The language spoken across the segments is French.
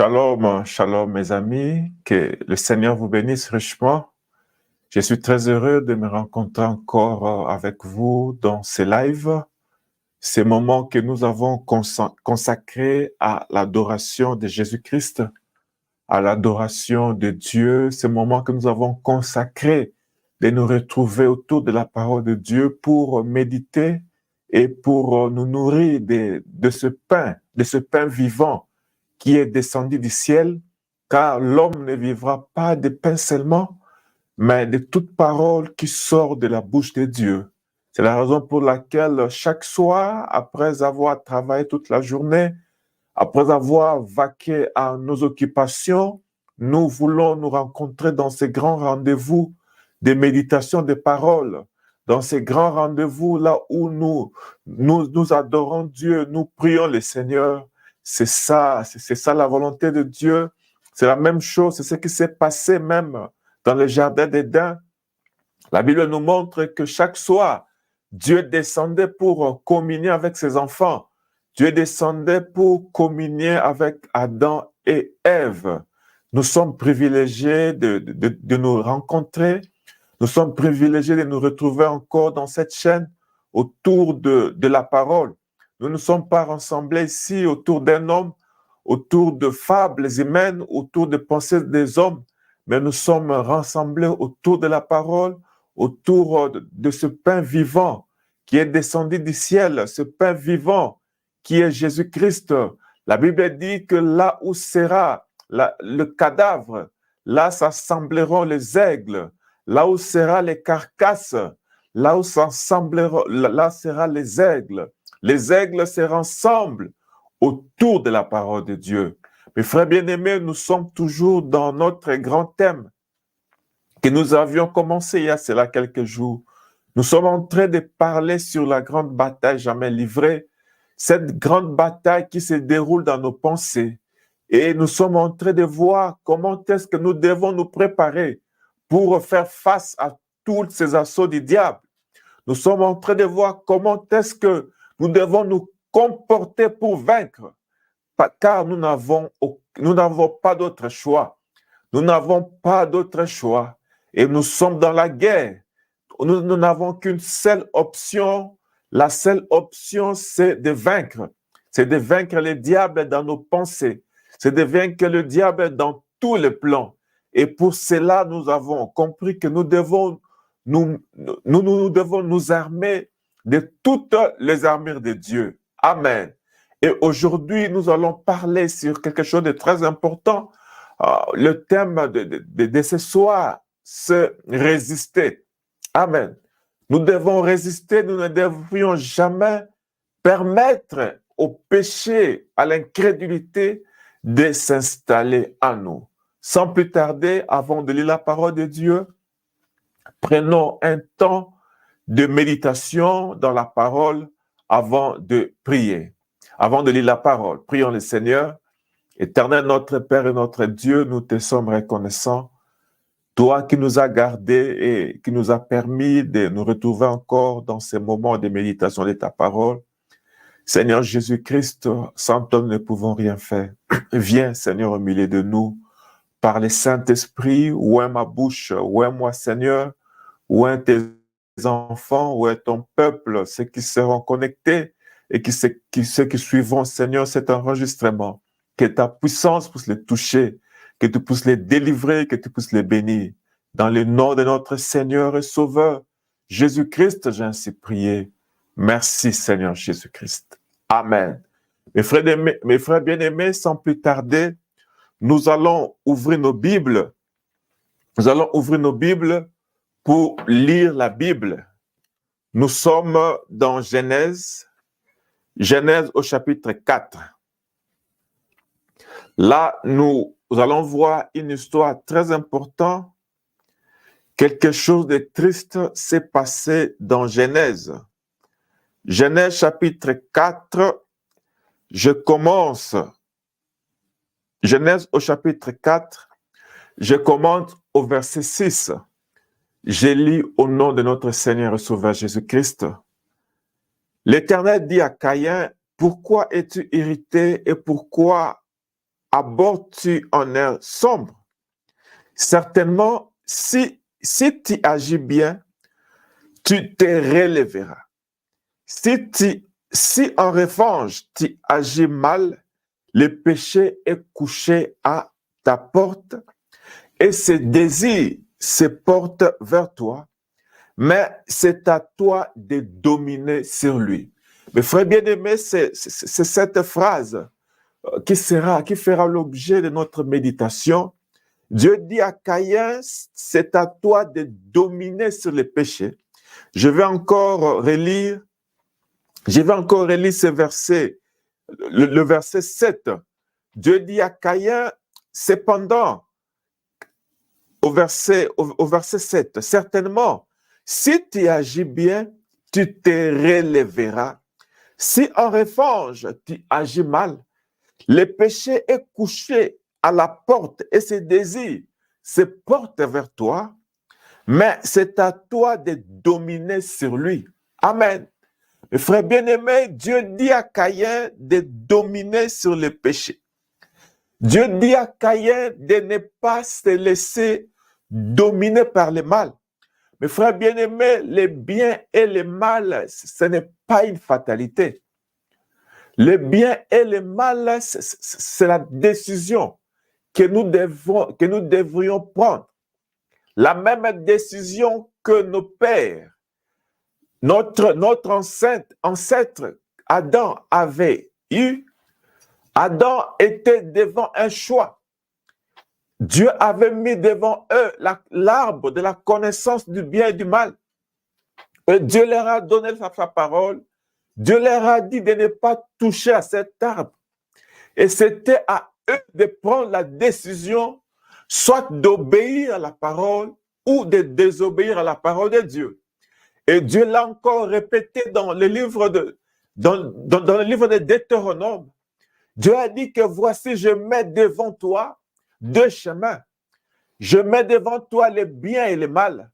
Shalom, shalom mes amis, que le Seigneur vous bénisse richement. Je suis très heureux de me rencontrer encore avec vous dans ces lives, ces moments que nous avons consacrés à l'adoration de Jésus-Christ, à l'adoration de Dieu, ces moments que nous avons consacrés de nous retrouver autour de la parole de Dieu pour méditer et pour nous nourrir de ce pain vivant qui est descendu du ciel, car l'homme ne vivra pas de pain seulement, mais de toute parole qui sort de la bouche de Dieu. C'est la raison pour laquelle chaque soir, après avoir travaillé toute la journée, après avoir vaqué à nos occupations, nous voulons nous rencontrer dans ces grands rendez-vous de méditation de paroles, dans ces grands rendez-vous là où nous adorons Dieu, nous prions le Seigneur. C'est ça la volonté de Dieu. C'est la même chose, c'est ce qui s'est passé même dans le jardin d'Éden. La Bible nous montre que chaque soir, Dieu descendait pour communier avec ses enfants. Dieu descendait pour communier avec Adam et Ève. Nous sommes privilégiés de nous rencontrer. Nous sommes privilégiés de nous retrouver encore dans cette chaîne autour de la parole. Nous ne sommes pas rassemblés ici autour d'un homme, autour de fables humaines, autour de pensées des hommes, mais nous sommes rassemblés autour de la parole, autour de ce pain vivant qui est descendu du ciel, ce pain vivant qui est Jésus-Christ. La Bible dit que là où sera le cadavre, là s'assembleront les aigles, là où sera les carcasses, là où s'assembleront, là sera les aigles. Les aigles se rassemblent autour de la parole de Dieu. Mes frères bien-aimés, nous sommes toujours dans notre grand thème que nous avions commencé il y a cela quelques jours. Nous sommes en train de parler sur la grande bataille jamais livrée, cette grande bataille qui se déroule dans nos pensées. Et nous sommes en train de voir comment est-ce que nous devons nous préparer pour faire face à tous ces assauts du diable. Nous sommes en train de voir comment est-ce que nous devons nous comporter pour vaincre, car nous n'avons pas d'autre choix. Nous n'avons pas d'autre choix. Et nous sommes dans la guerre. Nous n'avons qu'une seule option. La seule option, c'est de vaincre. C'est de vaincre le diable dans nos pensées. C'est de vaincre le diable dans tous les plans. Et pour cela, nous avons compris que nous devons nous armer de toutes les armures de Dieu. Amen. Et aujourd'hui, nous allons parler sur quelque chose de très important. Le thème de ce soir, c'est résister. Amen. Nous devons résister, nous ne devrions jamais permettre au péché, à l'incrédulité de s'installer en nous. Sans plus tarder, avant de lire la parole de Dieu, prenons un temps de méditation dans la parole avant de prier. Avant de lire la parole, prions le Seigneur. Éternel notre Père et notre Dieu, nous te sommes reconnaissants. Toi qui nous as gardés et qui nous as permis de nous retrouver encore dans ces moments de méditation de ta parole. Seigneur Jésus-Christ, sans toi nous ne pouvons rien faire. Viens Seigneur au milieu de nous par le Saint-Esprit, ouvre ma bouche, ouvre moi Seigneur, ouvre tes enfants, ouvre ton peuple, ceux qui seront connectés et ceux qui suivront Seigneur cet enregistrement. Que ta puissance puisse les toucher, que tu puisses les délivrer, que tu puisses les bénir. Dans le nom de notre Seigneur et Sauveur, Jésus-Christ, j'ai ainsi prié. Merci Seigneur Jésus-Christ. Amen. Mes frères bien-aimés, sans plus tarder, nous allons ouvrir nos Bibles. Nous allons ouvrir nos Bibles pour lire la Bible. Nous sommes dans Genèse au chapitre 4. Là, nous allons voir une histoire très importante. Quelque chose de triste s'est passé dans Genèse. Genèse chapitre 4, je commence. Genèse au chapitre 4, je commence au verset 6. Je lis au nom de notre Seigneur et Sauveur Jésus-Christ. L'Éternel dit à Caïn, « Pourquoi es-tu irrité et pourquoi abordes-tu en air sombre? Certainement, si tu agis bien, tu te relèveras. Si en revanche tu agis mal, le péché est couché à ta porte et ses désirs se portent vers toi, mais c'est à toi de dominer sur lui. Mes frères bien-aimés, c'est cette phrase qui fera l'objet de notre méditation. Dieu dit à Caïn, c'est à toi de dominer sur les péchés. Je vais encore relire ce verset, le verset 7. Dieu dit à Caïn, cependant, au verset 7, certainement, si tu agis bien, tu te relèveras. Si en revanche, tu agis mal, le péché est couché à la porte et ses désirs se portent vers toi, mais c'est à toi de dominer sur lui. Amen. Mes frères bien-aimés, Dieu dit à Caïn de dominer sur le péché. Dieu dit à Caïn de ne pas se laisser dominer par le mal. Mes frères bien-aimés, le bien et le mal, ce n'est pas une fatalité. Le bien et le mal, c'est la décision que nous devrions prendre. La même décision que nos pères, notre ancêtre Adam avait eu. Adam était devant un choix. Dieu avait mis devant eux l'arbre de la connaissance du bien et du mal. Et Dieu leur a donné sa parole. Dieu leur a dit de ne pas toucher à cet arbre. Et c'était à eux de prendre la décision, soit d'obéir à la parole ou de désobéir à la parole de Dieu. Et Dieu l'a encore répété dans le livre de Deutéronome. Dieu a dit que voici, je mets devant toi deux chemins. Je mets devant toi le bien et le mal.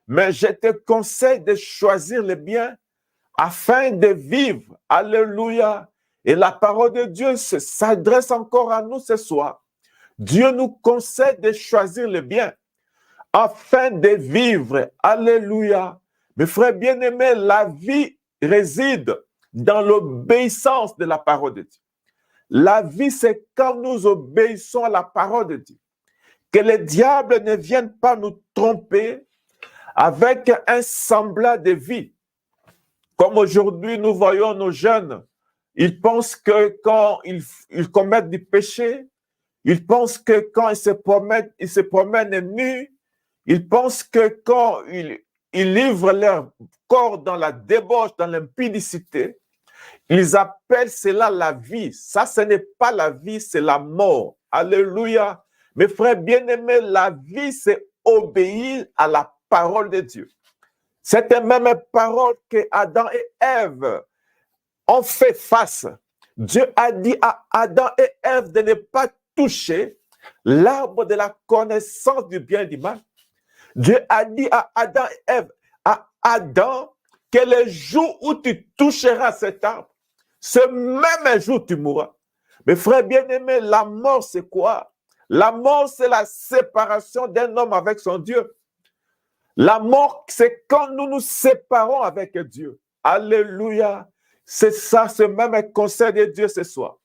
Mais je te conseille de choisir le bien afin de vivre. Alléluia. Et la parole de Dieu s'adresse encore à nous ce soir. Dieu nous conseille de choisir le bien afin de vivre. Alléluia. Mes frères bien-aimés, la vie réside dans l'obéissance de la parole de Dieu. La vie, c'est quand nous obéissons à la parole de Dieu. Que le diable ne vienne pas nous tromper avec un semblant de vie. Comme aujourd'hui, nous voyons nos jeunes, ils pensent que quand ils commettent du péché, ils pensent que quand ils se promènent nus, ils pensent que quand ils livrent leur corps dans la débauche, dans l'impudicité, ils appellent cela la vie. Ça, ce n'est pas la vie, c'est la mort. Alléluia. Mes frères bien-aimés, la vie, c'est obéir à la parole de Dieu. Cette même parole que Adam et Ève ont fait face. Dieu a dit à Adam et Ève de ne pas toucher l'arbre de la connaissance du bien et du mal. Dieu a dit à Adam et Ève, à Adam, que le jour où tu toucheras cet arbre, ce même jour tu mourras. Mes frères bien-aimés, la mort c'est quoi? La mort c'est la séparation d'un homme avec son Dieu. La mort c'est quand nous nous séparons avec Dieu. Alléluia. C'est ça, ce même conseil de Dieu ce soir.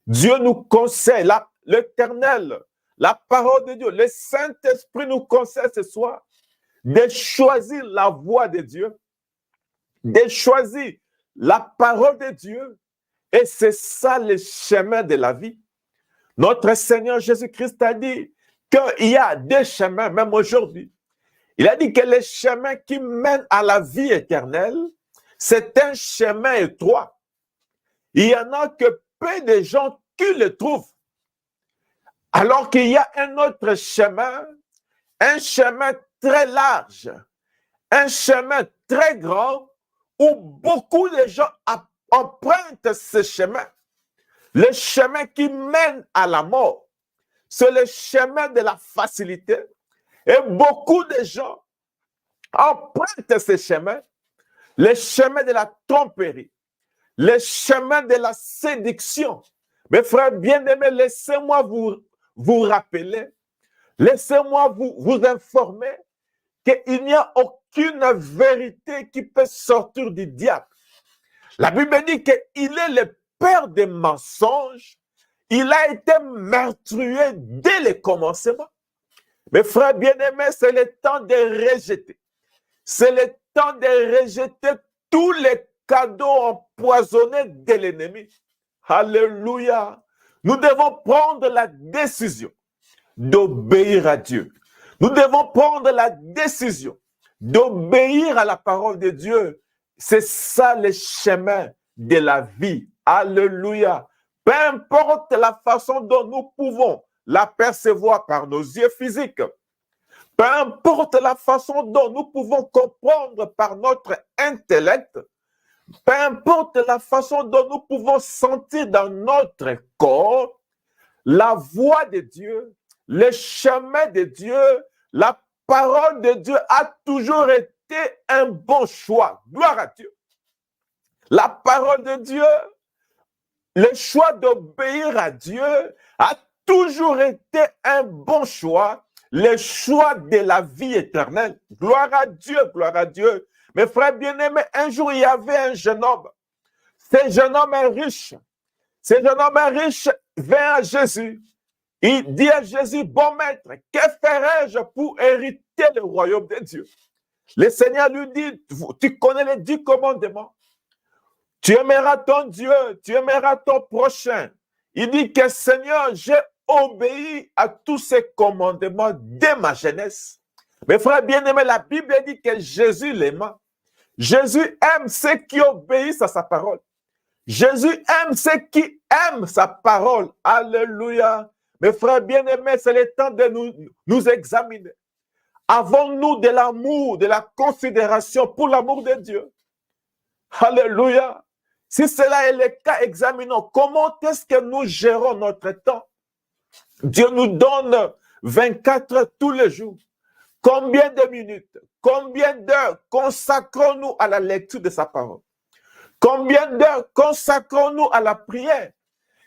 Dieu nous conseille, l'Éternel, la parole de Dieu, le Saint-Esprit nous conseille ce soir de choisir la voie de Dieu, de choisir la parole de Dieu. Et c'est ça le chemin de la vie. Notre Seigneur Jésus-Christ a dit qu'il y a des chemins, même aujourd'hui. Il a dit que le chemin qui mène à la vie éternelle, c'est un chemin étroit. Il y en a que peu de gens qui le trouvent. Alors qu'il y a un autre chemin, un chemin très large, un chemin très grand, où beaucoup de gens empruntent ce chemin. Le chemin qui mène à la mort, c'est le chemin de la facilité. Et beaucoup de gens empruntent ce chemin, le chemin de la tromperie, le chemin de la séduction. Mes frères bien-aimés, laissez-moi vous rappeler, laissez-moi vous informer qu'il n'y a aucune vérité qui peut sortir du diable. La Bible dit qu'il est le père des mensonges. Il a été meurtrier dès le commencement. Mes frères bien-aimés, c'est le temps de rejeter. C'est le temps de rejeter tous les cadeaux empoisonnés de l'ennemi. Alléluia. Nous devons prendre la décision d'obéir à Dieu. Nous devons prendre la décision d'obéir à la parole de Dieu. C'est ça le chemin de la vie. Alléluia. Peu importe la façon dont nous pouvons l'apercevoir par nos yeux physiques, peu importe la façon dont nous pouvons comprendre par notre intellect, peu importe la façon dont nous pouvons sentir dans notre corps, la voix de Dieu, le chemin de Dieu, la parole de Dieu a toujours été un bon choix. Gloire à Dieu. La parole de Dieu, le choix d'obéir à Dieu a toujours été un bon choix, le choix de la vie éternelle. Gloire à Dieu, gloire à Dieu. Mes frères bien-aimés, un jour, il y avait un jeune homme. Ce jeune homme est riche. Ce jeune homme est riche vient à Jésus. Il dit à Jésus, bon maître, que ferais-je pour hériter le royaume de Dieu? Le Seigneur lui dit, tu connais les 10 commandements. Tu aimeras ton Dieu, tu aimeras ton prochain. Il dit que Seigneur, j'ai obéi à tous ces commandements dès ma jeunesse. Mes frères bien-aimés, la Bible dit que Jésus l'aima. Jésus aime ceux qui obéissent à sa parole. Jésus aime ceux qui aiment sa parole. Alléluia. Mes frères bien-aimés, c'est le temps de nous examiner. Avons-nous de l'amour, de la considération pour l'amour de Dieu? Alléluia. Si cela est le cas, examinons comment est-ce que nous gérons notre temps. Dieu nous donne 24 heures tous les jours. Combien de minutes, combien d'heures consacrons-nous à la lecture de sa parole? Combien d'heures consacrons-nous à la prière?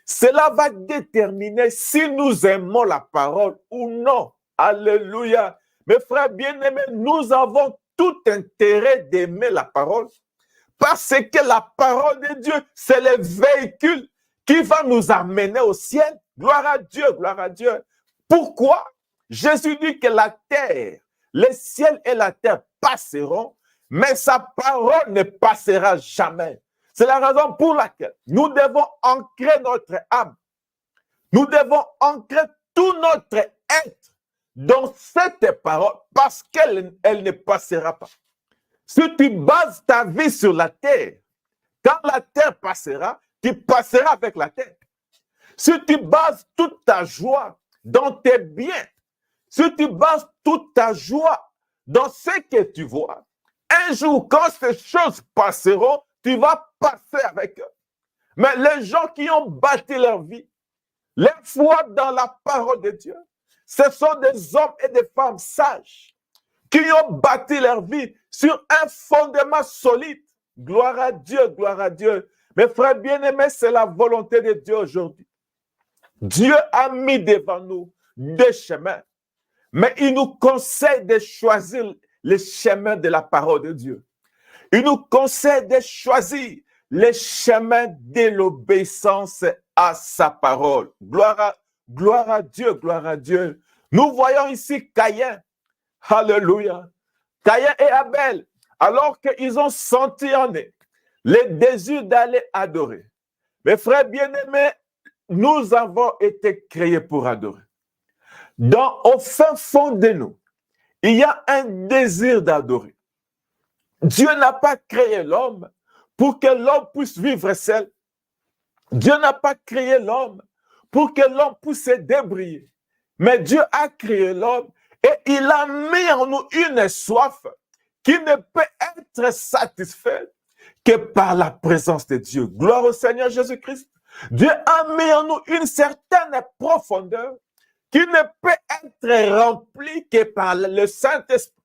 Cela va déterminer si nous aimons la parole ou non. Alléluia. Mes frères bien-aimés, nous avons tout intérêt d'aimer la parole parce que la parole de Dieu, c'est le véhicule qui va nous amener au ciel. Gloire à Dieu, gloire à Dieu. Pourquoi? Jésus dit que la terre, le ciel et la terre passeront, mais sa parole ne passera jamais. C'est la raison pour laquelle nous devons ancrer notre âme. Nous devons ancrer tout notre être dans cette parole parce qu'elle ne passera pas. Si tu bases ta vie sur la terre, quand la terre passera, tu passeras avec la terre. Si tu bases toute ta joie dans tes biens, si tu bases toute ta joie dans ce que tu vois, un jour, quand ces choses passeront, tu vas passer avec eux. Mais les gens qui ont bâti leur vie, leur foi dans la parole de Dieu, ce sont des hommes et des femmes sages qui ont bâti leur vie sur un fondement solide. Gloire à Dieu, gloire à Dieu. Mes frères bien-aimés, c'est la volonté de Dieu aujourd'hui. Dieu a mis devant nous deux chemins, mais il nous conseille de choisir le chemin de la parole de Dieu. Il nous conseille de choisir le chemin de l'obéissance à sa parole. Gloire à Dieu, gloire à Dieu. Nous voyons ici Caïn. Alléluia. Caïn et Abel, alors qu'ils ont senti en eux le désir d'aller adorer. Mes frères bien-aimés, nous avons été créés pour adorer. Au fin fond de nous, il y a un désir d'adorer. Dieu n'a pas créé l'homme pour que l'homme puisse vivre seul. Dieu n'a pas créé l'homme pour que l'homme puisse se débrouiller. Mais Dieu a créé l'homme et il a mis en nous une soif qui ne peut être satisfaite que par la présence de Dieu. Gloire au Seigneur Jésus-Christ. Dieu a mis en nous une certaine profondeur qui ne peut être remplie que par le Saint-Esprit,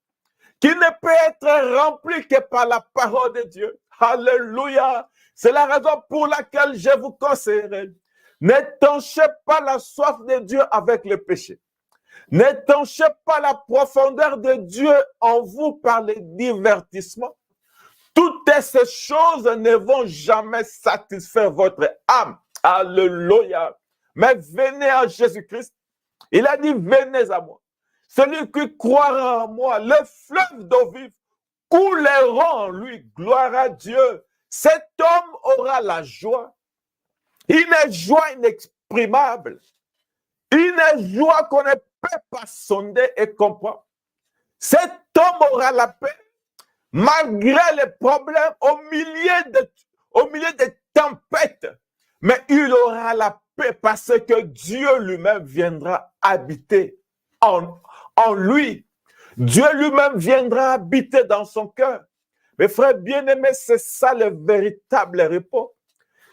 qui ne peut être remplie que par la parole de Dieu. Alléluia. C'est la raison pour laquelle je vous conseillerais N'étanchez pas la soif de Dieu avec le péché. N'étanchez pas la profondeur de Dieu en vous par les divertissements. Toutes ces choses ne vont jamais satisfaire votre âme. Alléluia. Mais venez à Jésus-Christ. Il a dit, venez à moi. Celui qui croira en moi, le fleuve d'eau vive couleront en lui. Gloire à Dieu. Cet homme aura la joie. Une joie inexprimable. Une joie qu'on ne peut pas sonder et comprendre. Cet homme aura la paix malgré les problèmes, au milieu des tempêtes. Mais il aura la paix parce que Dieu lui-même viendra habiter en lui. Dieu lui-même viendra habiter dans son cœur. Mes frères bien-aimés, c'est ça le véritable repos.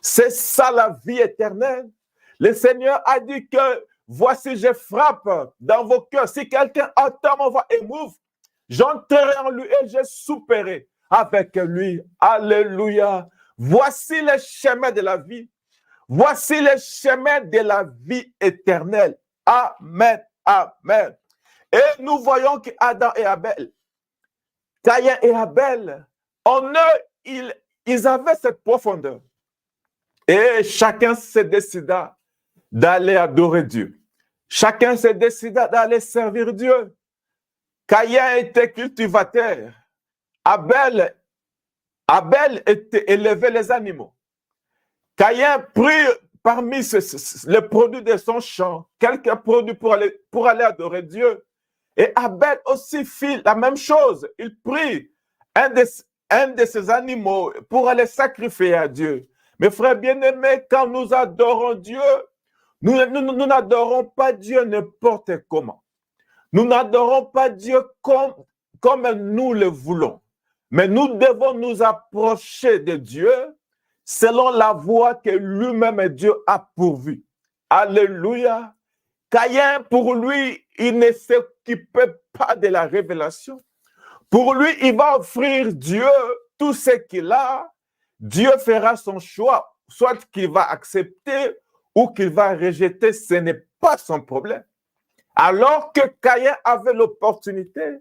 C'est ça la vie éternelle. Le Seigneur a dit que voici, je frappe dans vos cœurs. Si quelqu'un entend ma voix et m'ouvre, j'entrerai en lui et je souperai avec lui. Alléluia. Voici le chemin de la vie. Voici le chemin de la vie éternelle. Amen. Amen. Et nous voyons qu'Adam et Abel, Caïn et Abel, en eux, ils avaient cette profondeur. Et chacun se décida d'aller adorer Dieu. Chacun se décida d'aller servir Dieu. Caïn était cultivateur. Abel élevait les animaux. Caïn prit parmi les produits de son champ quelques produits pour aller adorer Dieu. Et Abel aussi fit la même chose. Il prit un de ses animaux pour aller sacrifier à Dieu. Mes frères bien-aimés, quand nous adorons Dieu, nous n'adorons pas Dieu n'importe comment. Nous n'adorons pas Dieu comme nous le voulons. Mais nous devons nous approcher de Dieu selon la voie que lui-même Dieu a pourvue. Alléluia. Caïn, pour lui, il ne s'occupait pas de la révélation. Pour lui, il va offrir Dieu tout ce qu'il a. Dieu fera son choix, soit qu'il va accepter ou qu'il va rejeter, ce n'est pas son problème. Alors que Caïn avait l'opportunité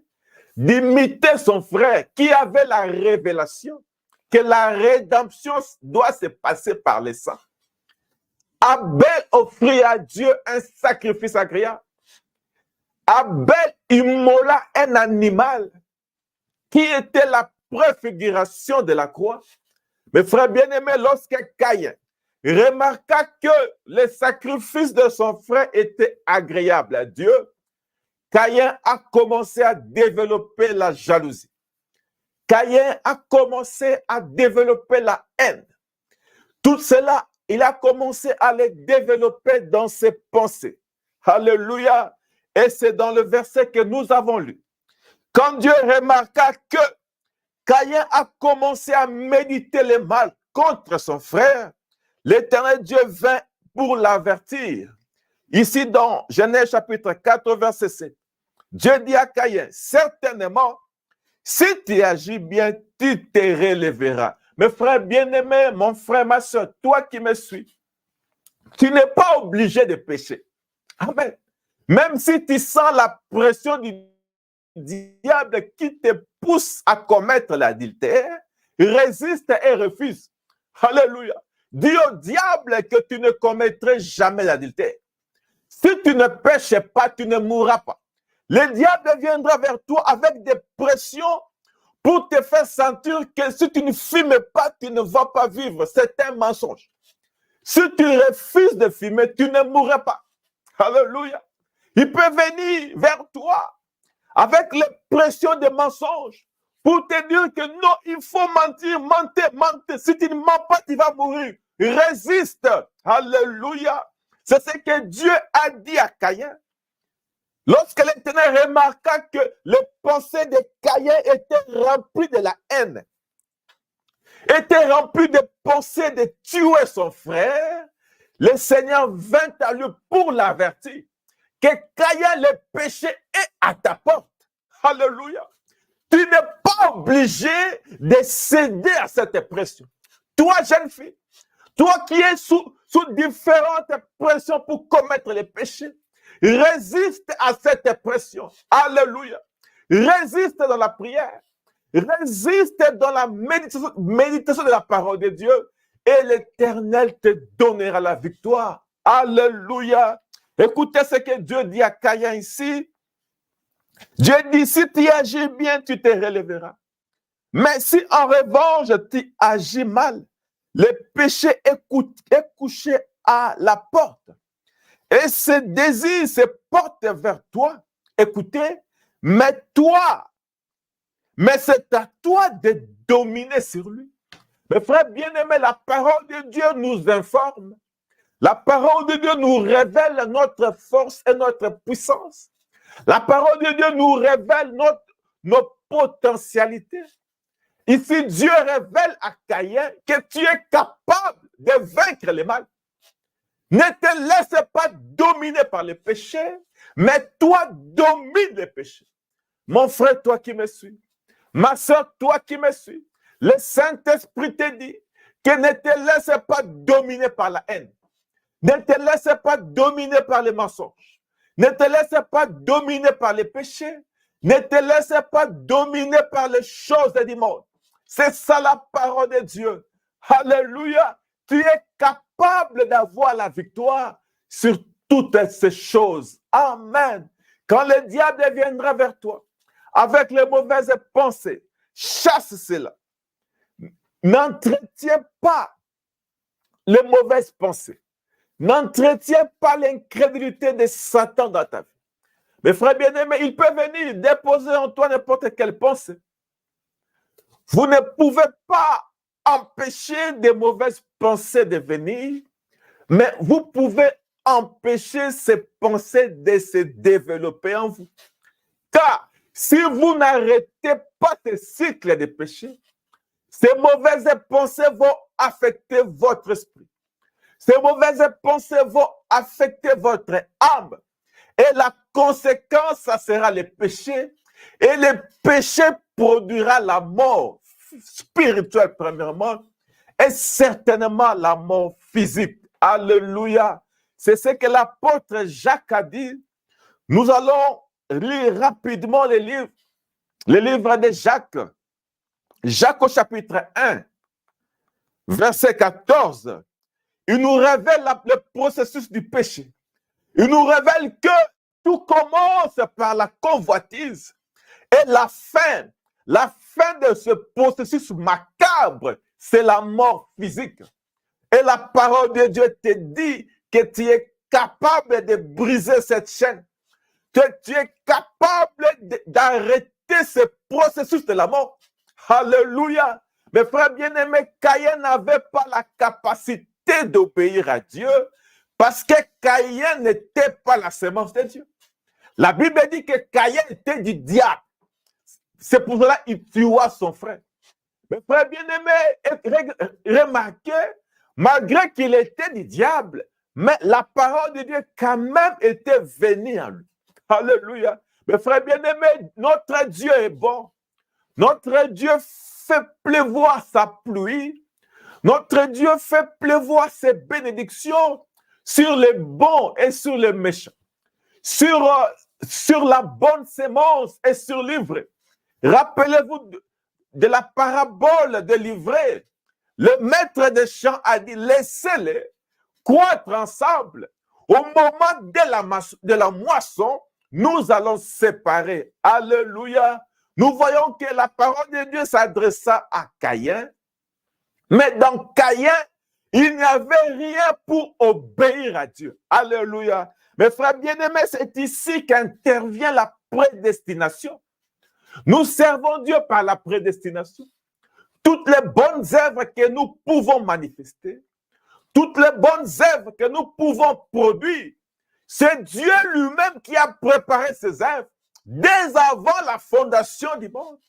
d'imiter son frère qui avait la révélation que la rédemption doit se passer par le sang. Abel offrit à Dieu un sacrifice agréable. Abel immola un animal qui était la préfiguration de la croix. Mes frères bien-aimés, lorsque Caïn remarqua que le sacrifice de son frère était agréable à Dieu, Caïn a commencé à développer la jalousie. Caïn a commencé à développer la haine. Tout cela, il a commencé à les développer dans ses pensées. Alléluia. Et c'est dans le verset que nous avons lu. Quand Dieu remarqua que Caïn a commencé à méditer le mal contre son frère, l'Éternel Dieu vint pour l'avertir. Ici dans Genèse chapitre 4, verset 7, Dieu dit à Caïn, certainement, si tu agis bien, tu te relèveras. Mes frères bien-aimés, mon frère, ma soeur, toi qui me suis, tu n'es pas obligé de pécher. Amen. Même si tu sens la pression du diable qui te pousse à commettre l'adultère, résiste et refuse. Alléluia. Dis au diable que tu ne commettrais jamais l'adultère. Si tu ne pêches pas, tu ne mourras pas. Le diable viendra vers toi avec des pressions pour te faire sentir que si tu ne fumes pas, tu ne vas pas vivre. C'est un mensonge. Si tu refuses de fumer, tu ne mourras pas. Alléluia. Il peut venir vers toi avec les pressions des mensonges pour te dire que non, il faut mentir, mentir. Si tu ne mens pas, tu vas mourir. Résiste. Alléluia. C'est ce que Dieu a dit à Caïn. Lorsque l'Éternel remarqua que les pensées de Caïn étaient remplies de la haine, étaient remplies de pensées de tuer son frère, le Seigneur vint à lui pour l'avertir que Caïn, le péché est à ta porte. Alléluia. Tu n'es pas obligé de céder à cette pression. Toi, jeune fille, toi qui es sous sous différentes pressions pour commettre les péchés. Résiste à cette pression. Alléluia. Résiste dans la prière. Résiste dans la méditation de la parole de Dieu. Et l'Éternel te donnera la victoire. Alléluia. Écoutez ce que Dieu dit à Caïn ici. Dieu dit, si tu agis bien, tu te relèveras. Mais si en revanche, tu agis mal, le péché est couché à la porte. Et ce désir se porte vers toi. Écoutez, mais c'est à toi de dominer sur lui. Mes frères bien-aimés, la parole de Dieu nous informe. La parole de Dieu nous révèle notre force et notre puissance. La parole de Dieu nous révèle nos potentialités. Ici, Dieu révèle à Caïn que tu es capable de vaincre le mal. Ne te laisse pas dominer par le péché, mais toi domine le péché. Mon frère, toi qui me suis, ma soeur, toi qui me suis, le Saint-Esprit te dit que ne te laisse pas dominer par la haine. Ne te laisse pas dominer par les mensonges. Ne te laisse pas dominer par les péchés. Ne te laisse pas dominer par les choses du monde. C'est ça la parole de Dieu. Alléluia. Tu es capable d'avoir la victoire sur toutes ces choses. Amen. Quand le diable viendra vers toi avec les mauvaises pensées, chasse cela. N'entretiens pas les mauvaises pensées. N'entretiens pas l'incrédulité de Satan dans ta vie. Mes frères bien-aimés, il peut venir déposer en toi n'importe quelle pensée. Vous ne pouvez pas empêcher des mauvaises pensées de venir, mais vous pouvez empêcher ces pensées de se développer en vous. Car si vous n'arrêtez pas ce cycle de péché, ces mauvaises pensées vont affecter votre esprit. Ces mauvaises pensées vont affecter votre âme. Et la conséquence, ça sera le péché. Et le péché produira la mort spirituelle premièrement et certainement la mort physique. Alléluia. C'est ce que l'apôtre Jacques a dit. Nous allons lire rapidement les livres de Jacques. Jacques au chapitre 1, verset 14. Il nous révèle le processus du péché. Il nous révèle que tout commence par la convoitise. Et la fin de ce processus macabre, c'est la mort physique. Et la parole de Dieu te dit que tu es capable de briser cette chaîne. Que tu es capable d'arrêter ce processus de la mort. Alléluia. Mes frères bien-aimés, Caïn n'avait pas la capacité d'obéir à Dieu parce que Caïn n'était pas la semence de Dieu. La Bible dit que Caïn était du diable. C'est pour cela qu'il tua son frère. Mes frères bien-aimés, remarquez, malgré qu'il était du diable, mais la parole de Dieu quand même était venue en lui. Alléluia. Mes frères bien-aimés, notre Dieu est bon. Notre Dieu fait pleuvoir sa pluie. Notre Dieu fait pleuvoir ses bénédictions sur les bons et sur les méchants. Sur la bonne sémence et sur l'ivraie. Rappelez-vous de la parabole de l'ivraie. Le maître des champs a dit, laissez-les croître ensemble. Au moment de la moisson, nous allons séparer. Alléluia. Nous voyons que la parole de Dieu s'adressa à Caïn. Mais dans Caïn, il n'y avait rien pour obéir à Dieu. Alléluia. Mes frères bien-aimés, c'est ici qu'intervient la prédestination. Nous servons Dieu par la prédestination. Toutes les bonnes œuvres que nous pouvons manifester, toutes les bonnes œuvres que nous pouvons produire, c'est Dieu lui-même qui a préparé ces œuvres dès avant la fondation du monde,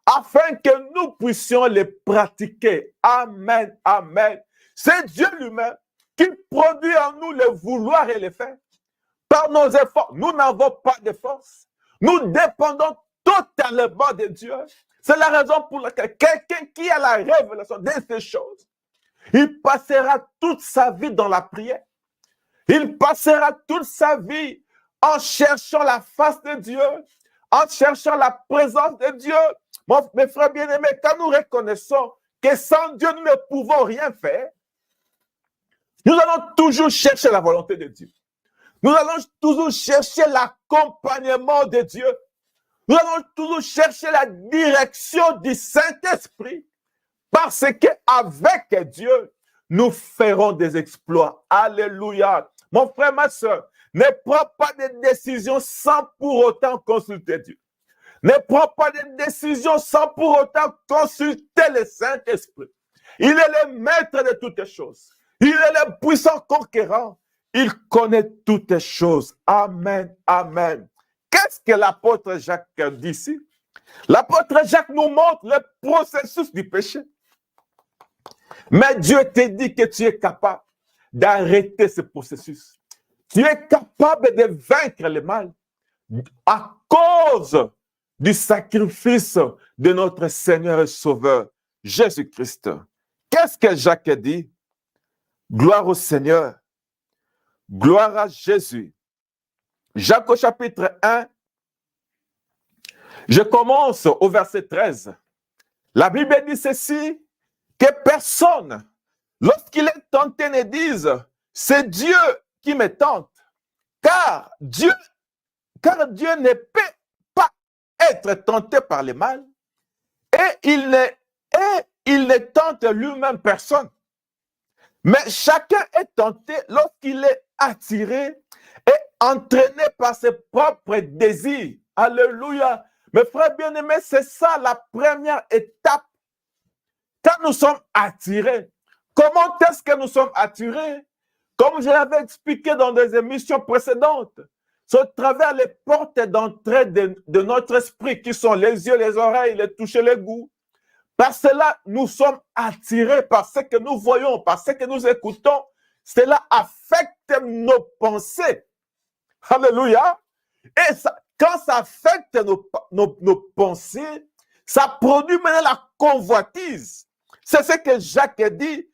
afin que nous puissions les pratiquer. Amen, amen. C'est Dieu lui-même qui produit en nous le vouloir et le faire. Par nos efforts, nous n'avons pas de force. Nous dépendons totalement de Dieu. C'est la raison pour laquelle quelqu'un qui a la révélation de ces choses, Il passera toute sa vie dans la prière. Il passera toute sa vie en cherchant la face de Dieu, en cherchant la présence de Dieu. Mes frères bien-aimés, quand nous reconnaissons que sans Dieu, nous ne pouvons rien faire, nous allons toujours chercher la volonté de Dieu. Nous allons toujours chercher l'accompagnement de Dieu. Nous allons toujours chercher la direction du Saint-Esprit. Parce qu'avec Dieu, nous ferons des exploits. Alléluia. Mon frère, ma soeur, ne prends pas de décisions sans pour autant consulter Dieu. Ne prends pas de décisions sans pour autant consulter le Saint-Esprit. Il est le maître de toutes choses. Il est le puissant conquérant. Il connaît toutes choses. Amen, amen. Qu'est-ce que l'apôtre Jacques dit ici? L'apôtre Jacques nous montre le processus du péché. Mais Dieu te dit que tu es capable d'arrêter ce processus. Tu es capable de vaincre le mal à cause du sacrifice de notre Seigneur et Sauveur, Jésus-Christ. Qu'est-ce que Jacques dit? Gloire au Seigneur, gloire à Jésus. Jacques au chapitre 1, je commence au verset 13. La Bible dit ceci, que personne, lorsqu'il est tenté, ne dise, c'est Dieu qui me tente, car Dieu ne peut pas être tenté par le mal, et il ne tente lui-même personne. Mais chacun est tenté lorsqu'il est attiré et entraîné par ses propres désirs. Alléluia. Mes frères bien-aimés, c'est ça la première étape. Quand nous sommes attirés, comment est-ce que nous sommes attirés? Comme je l'avais expliqué dans des émissions précédentes, c'est au travers les portes d'entrée de notre esprit qui sont les yeux, les oreilles, les toucher, les goûts. Par cela, nous sommes attirés par ce que nous voyons, par ce que nous écoutons. Cela affecte nos pensées. Alléluia. Et ça, quand ça affecte nos pensées, ça produit maintenant la convoitise. C'est ce que Jacques dit,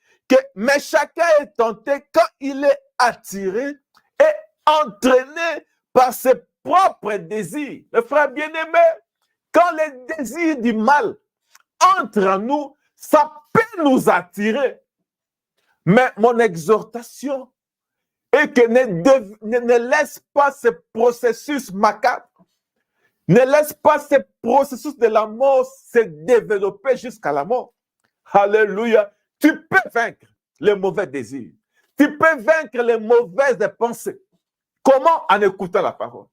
mais chacun est tenté quand il est attiré et entraîné par ses propres désirs. Mes frères bien-aimés, quand les désirs du mal entrent en nous, ça peut nous attirer. Mais mon exhortation est que ne laisse pas ce processus macabre, ne laisse pas ce processus de la mort se développer jusqu'à la mort. Alléluia. Tu peux vaincre les mauvais désirs. Tu peux vaincre les mauvaises pensées. Comment? En écoutant la parole.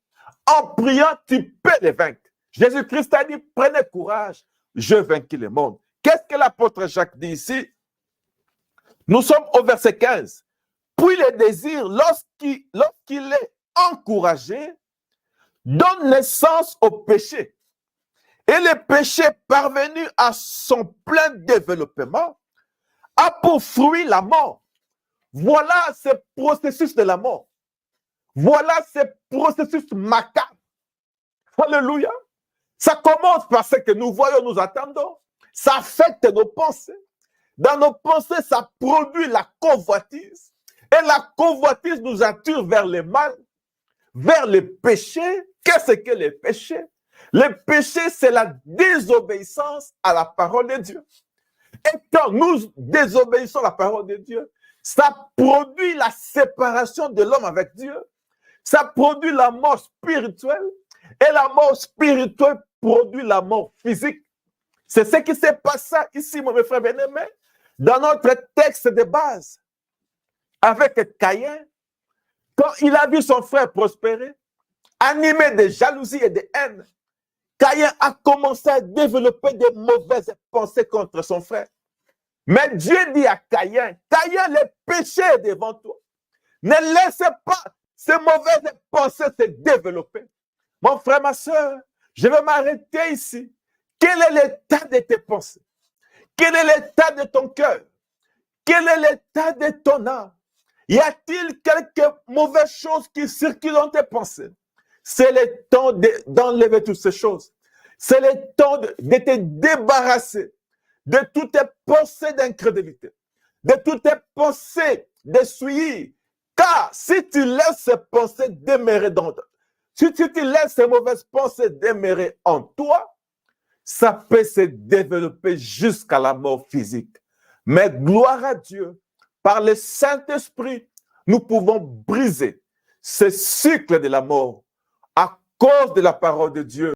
En priant, tu peux les vaincre. Jésus-Christ a dit, prenez courage, je vainquis le monde. Qu'est-ce que l'apôtre Jacques dit ici? Nous sommes au verset 15. Puis le désir, lorsqu'il est encouragé, donne naissance au péché. Et le péché parvenu à son plein développement a pour fruit la mort. Voilà ce processus de la mort. Voilà ce processus macabre. Alléluia. Ça commence par ce que nous voyons, nous attendons. Ça affecte nos pensées. Dans nos pensées, ça produit la convoitise. Et la convoitise nous attire vers le mal, vers le péché. Qu'est-ce que le péché? Le péché, c'est la désobéissance à la parole de Dieu. Et quand nous désobéissons à la parole de Dieu, ça produit la séparation de l'homme avec Dieu. Ça produit la mort spirituelle. Et la mort spirituelle produit la mort physique. C'est ce qui s'est passé ici, mes frères bien-aimés, dans notre texte de base. Avec Caïn, quand il a vu son frère prospérer, animé de jalousie et de haine, Caïn a commencé à développer des mauvaises pensées contre son frère. Mais Dieu dit à Caïn, Caïn, le péché est devant toi. Ne laisse pas ces mauvaises pensées se développer. Mon frère, ma soeur, je vais m'arrêter ici. Quel est l'état de tes pensées? Quel est l'état de ton cœur? Quel est l'état de ton âme? Y a-t-il quelques mauvaises choses qui circulent dans tes pensées? C'est le temps d'enlever toutes ces choses. C'est le temps de te débarrasser de toutes tes pensées d'incrédulité, de toutes tes pensées de souillir. Car si tu laisses ces pensées demeurer dans toi, si tu laisses ces mauvaises pensées demeurer en toi, ça peut se développer jusqu'à la mort physique. Mais gloire à Dieu, par le Saint-Esprit, nous pouvons briser ce cycle de la mort à cause de la parole de Dieu.